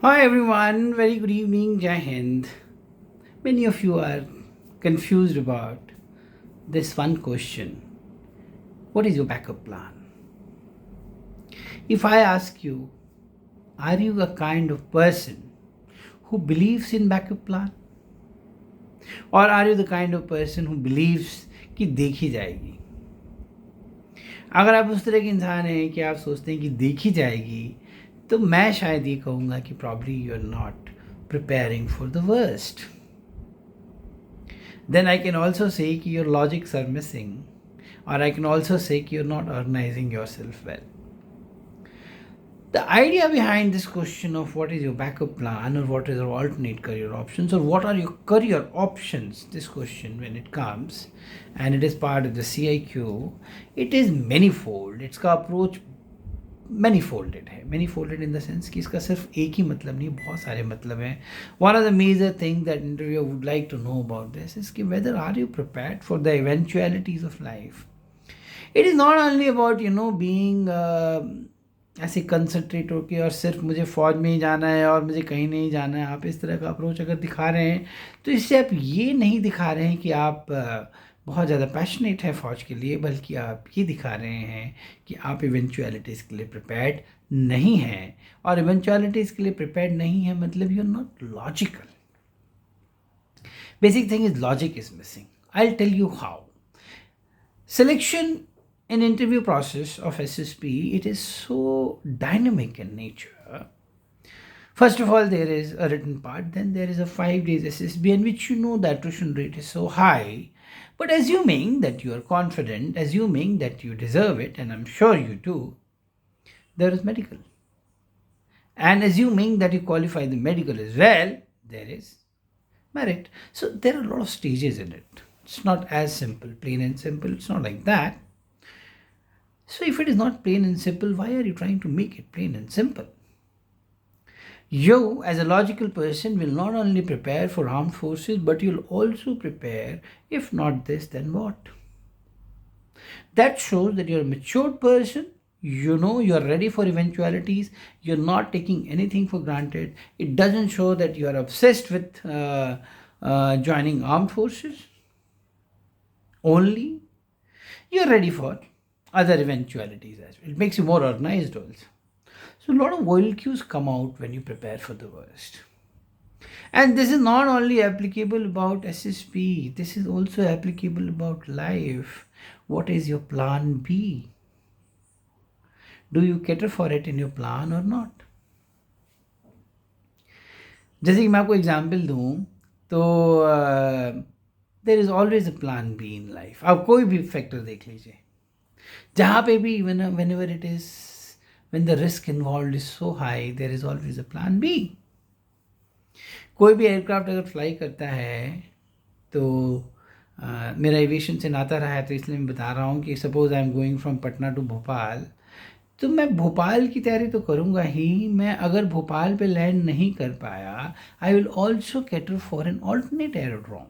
Hi everyone, very good evening, Jai Hind. Many of you are confused about this one question. What is your backup plan? If I ask you, are you a kind of person who believes in backup plan? Or are you the kind of person who believes कि देखी जाएगी? अगर आप उस तरह के इंसान हैं कि आप सोचते हैं कि देखी जाएगी, तो मैं शायद ये कहूँगा कि probably you are not preparing for the worst. Then I can also say कि your logics are missing, or I can also say that you're not organizing yourself well. The idea behind this question of what is your backup plan or what is your alternate career options or what are your career options, this question when it comes and it is part of the CIQ, it is manifold. Its का approach मैनीफोल्डेड है. मैनीफोल्डेड in the sense कि इसका सिर्फ एक ही मतलब नहीं, बहुत सारे मतलब हैं. One of the major thing that interview would like to know about this is कि whether are you prepared for the eventualities of life. It is not only about being ऐसे कंसंट्रेट होकर और सिर्फ मुझे फ़ौज में ही जाना है और मुझे कहीं नहीं जाना है. आप इस तरह का अप्रोच अगर दिखा रहे हैं तो इससे आप ये नहीं दिखा रहे हैं कि आप बहुत ज़्यादा पैशनेट है फ़ौज के लिए, बल्कि आप ये दिखा रहे हैं कि आप इवेंचुअलिटीज़ के लिए प्रिपेयर्ड नहीं हैं. और इवेंचुअलिटीज़ के लिए प्रिपेयर्ड नहीं है मतलब you are not logical. Basic thing is logic is missing. I will tell you how. Selection in interview process of SSP, it is so dynamic in nature. First of all, there is a written part, then there is a 5 days SSB in which the attrition rate is so high. But assuming that you are confident, assuming that you deserve it, and I'm sure you do, there is medical. And assuming that you qualify the medical as well, there is merit. So there are a lot of stages in it. It's not as simple, plain and simple. It's not like that. So if it is not plain and simple, why are you trying to make it plain and simple? You, as a logical person, will not only prepare for armed forces, but you'll also prepare, if not this, then what? That shows that you're a mature person. You're ready for eventualities. You're not taking anything for granted. It doesn't show that you are obsessed with joining armed forces. Only you're ready for other eventualities as well. It makes you more organized also. So a lot of world cues come out when you prepare for the worst. And this is not only applicable about SSP, this is also applicable about life. What is your plan B? Do you cater for it in your plan or not? जैसे कि मैं आपको example दूँ तो there is always a plan be in life. आप कोई भी factor देख लीजिए, जहाँ पे भी when ever it is when the risk involved is so high, there is always a plan B. कोई भी एयरक्राफ्ट अगर फ्लाई करता है तो मेरा एविएशन से नाता रहा है तो इसलिए मैं बता रहा हूँ कि suppose I am going from Patna to Bhopal, तो मैं भोपाल की तैयारी तो करूँगा ही. मैं अगर भोपाल पे लैंड नहीं कर पाया, I will also cater for an alternate aerodrome.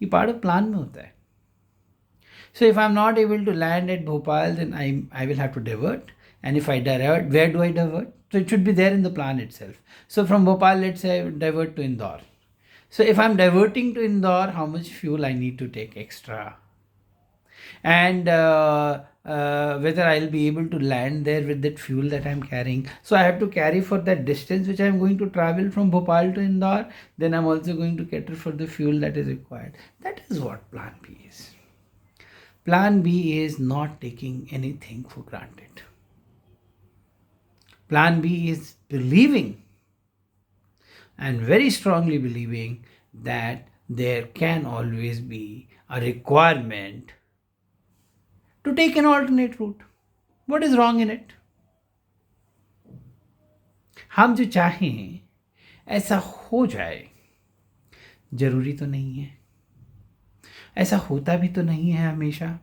ये पार्ट ऑफ प्लान में होता है. So if I'm not able to land at Bhopal, then I will have to divert. And if I divert, where do I divert? So it should be there in the plan itself. So from Bhopal, let's say I divert to Indore. So if I'm diverting to Indore, how much fuel I need to take extra? And whether I'll be able to land there with that fuel that I'm carrying. So I have to carry for that distance which I'm going to travel from Bhopal to Indore. Then I'm also going to cater for the fuel that is required. That is what plan B is. Plan B is not taking anything for granted. Plan B is believing and very strongly believing that there can always be a requirement to take an alternate route. What is wrong in it? हम जो चाहें ऐसा हो जाए जरूरी तो नहीं है. ऐसा होता भी तो नहीं है हमेशा.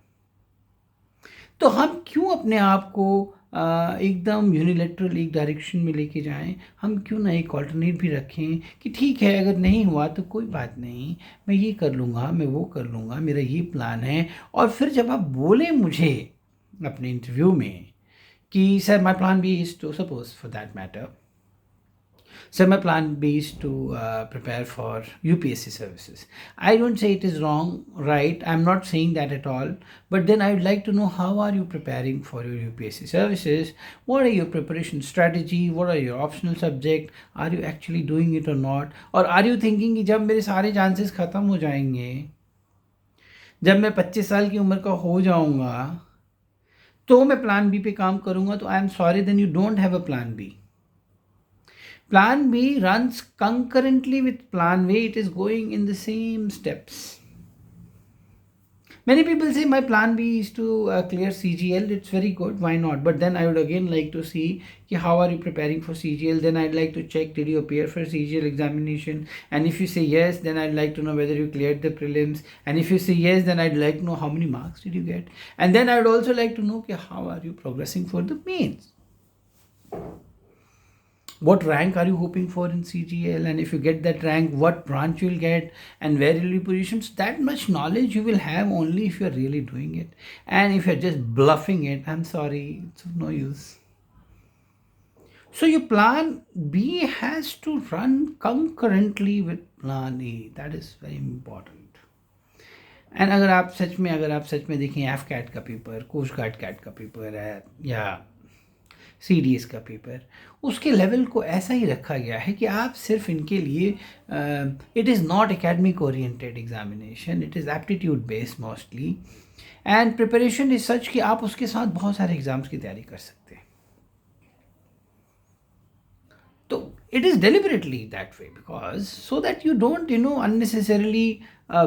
तो हम क्यों अपने आप को एकदम यूनिलेटरल एक डायरेक्शन में लेके जाएं? हम क्यों ना एक ऑल्टरनेट भी रखें कि ठीक है, अगर नहीं हुआ तो कोई बात नहीं, मैं ये कर लूँगा, मैं वो कर लूँगा, मेरा ये प्लान है. और फिर जब आप बोले मुझे अपने इंटरव्यू में कि sir my plan B is to, suppose for that matter, So my plan B is to prepare for UPSC services. I don't say it is wrong, right? I'm not saying that at all. But then I would like to know, how are you preparing for your UPSC services? What are your preparation strategy? What are your optional subject? Are you actually doing it or not? Or are you thinking कि जब मेरे सारे chances खत्म हो जाएंगे, जब मैं 25 साल की उम्र का हो जाऊंगा, तो मैं प्लान बी पे काम करूंगा? तो I am sorry, then you don't have a plan B. Plan B runs concurrently with Plan A. It is going in the same steps. Many people say my plan B is to clear CGL. It's very good. Why not? But then I would again like to see how are you preparing for CGL. Then I'd like to check, did you appear for CGL examination? And if you say yes, then I'd like to know whether you cleared the prelims. And if you say yes, then I'd like to know how many marks did you get. And then I would also like to know how are you progressing for the mains. What rank are you hoping for in CGL, and if you get that rank, what branch you will get and where will you position. So that much knowledge you will have only if you are really doing it. And if you're just bluffing it, I'm sorry, it's of no use. So your plan B has to run concurrently with plan A. That is very important. And अगर आप सच में देखें AFCAT का paper, coast guard cat का paper है या CDS का paper, उसके लेवल को ऐसा ही रखा गया है कि आप सिर्फ इनके लिए it is not academic oriented examination, it is aptitude based mostly, and preparation is such कि आप उसके साथ बहुत सारे एग्जाम्स की तैयारी कर सकते हैं. तो it is deliberately that way, because so that you don't unnecessarily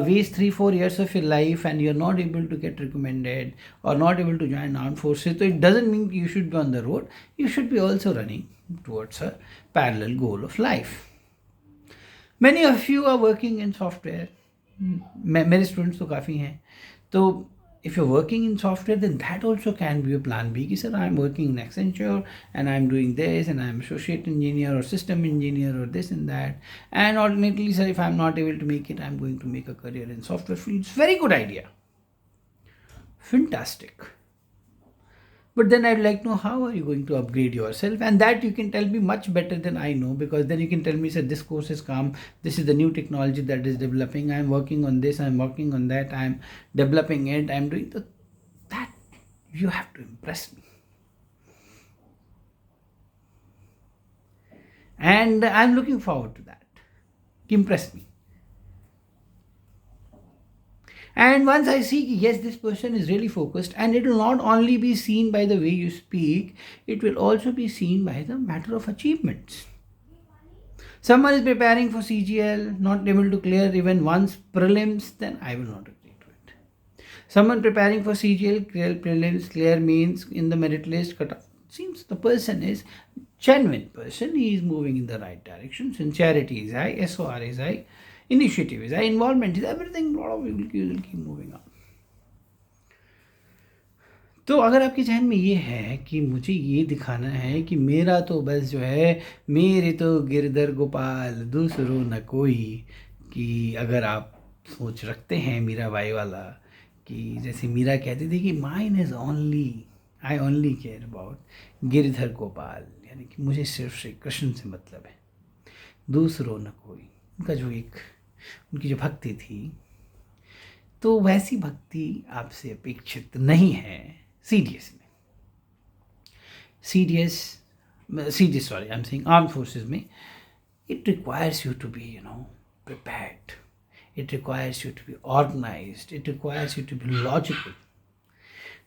waste 3-4 years of your life and you're not able to get recommended or not able to join armed forces. So it doesn't mean you should be on the road. You should be also running towards a parallel goal of life. Many of you are working in software. मेरे students तो काफ़ी हैं. तो if you're working in software, then that also can be a plan B. Sir, I'm working in Accenture and I'm doing this and I'm associate engineer or system engineer or this and that. And ultimately, sir, if I'm not able to make it, I'm going to make a career in software field. It's very good idea. Fantastic. But then I'd like to know, how are you going to upgrade yourself? And that you can tell me much better than I know, because then you can tell me, sir, this course has come, this is the new technology that is developing, I'm working on this, I'm working on that, I'm developing it, I'm doing that. You have to impress me. And I'm looking forward to that. Impress me. And once I see, yes, this person is really focused, and it will not only be seen by the way you speak, it will also be seen by the matter of achievements. Someone is preparing for CGL, not able to clear even once prelims, then I will not agree to it. Someone preparing for CGL, clear prelims, clear means in the merit list, cut off. Seems the person is genuine person, he is moving in the right direction, sincerity is high, SOR is high, initiative is high, involvement is everything, lot of will keep moving on. तो अगर आपके जहन में ये है कि मुझे ये दिखाना है कि मेरा तो बस जो है, मेरे तो गिरधर गोपाल दूसरों न कोई, कि अगर आप सोच रखते हैं मीरा बाई वाला, कि जैसे मीरा कहती थी कि mine is only, I only care about Girdhar Gopal, यानी कि मुझे सिर्फ श्री कृष्ण से मतलब है, दूसरों न कोई, उनका जो एक उनकी जो भक्ति थी, तो वैसी भक्ति आपसे अपेक्षित नहीं है CDS में. CDS sorry, I'm saying armed forces में, it requires you to be prepared, it requires you to be organized, it requires you to be logical.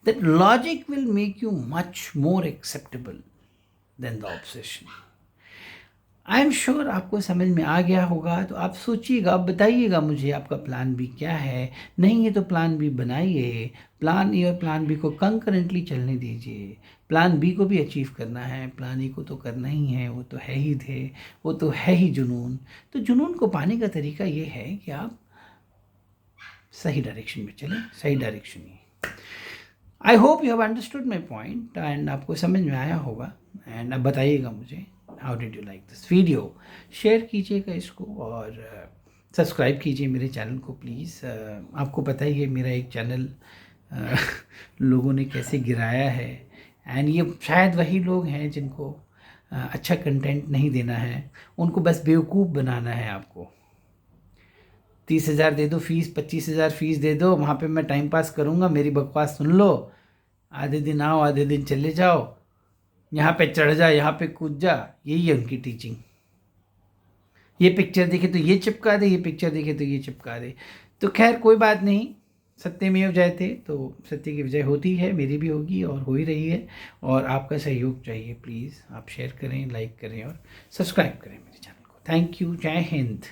That logic will make you much more acceptable than the obsession. I am sure आपको समझ में आ गया होगा. तो आप सोचिएगा, बताइएगा मुझे आपका प्लान बी क्या है. नहीं है तो प्लान बी बनाइए, प्लान ए और प्लान बी को कंकरेंटली चलने दीजिए. प्लान बी को भी अचीव करना है, प्लान ए को तो करना ही है, वो तो है ही थे, वो तो है ही जुनून. तो जुनून को पाने का तरीका ये है कि आप सही डायरेक्शन में चलें, सही direction he. I hope you have understood my point and आपको समझ में आया होगा. एंड अब बताइएगा मुझे, how did you like this video. Share कीजिएगा इसको और सब्सक्राइब कीजिए मेरे चैनल को प्लीज़. आपको पता ही है मेरा एक चैनल लोगों ने कैसे गिराया है, एंड ये शायद वही लोग हैं जिनको अच्छा कंटेंट नहीं देना है, उनको बस बेवकूफ़ बनाना है आपको। 30,000 दे दो फीस, 25,000 फीस दे दो, वहाँ पे मैं टाइम पास करूँगा, मेरी बकवास सुन लो, आधे दिन आओ आधे दिन चले जाओ, यहाँ पे चढ़ जा यहाँ पे कूद जा, यही है उनकी टीचिंग। ये पिक्चर देखे तो ये चिपका दे, ये पिक्चर देखे तो ये चिपका दे। तो खैर कोई बात नहीं, सत्यमेव जयते, तो सत्य की विजय होती है, मेरी भी होगी और हो ही रही है। और आपका सहयोग चाहिए, प्लीज़ आप शेयर करें, लाइक करें और सब्सक्राइब करें मेरे चैनल को। थैंक यू, जय हिंद।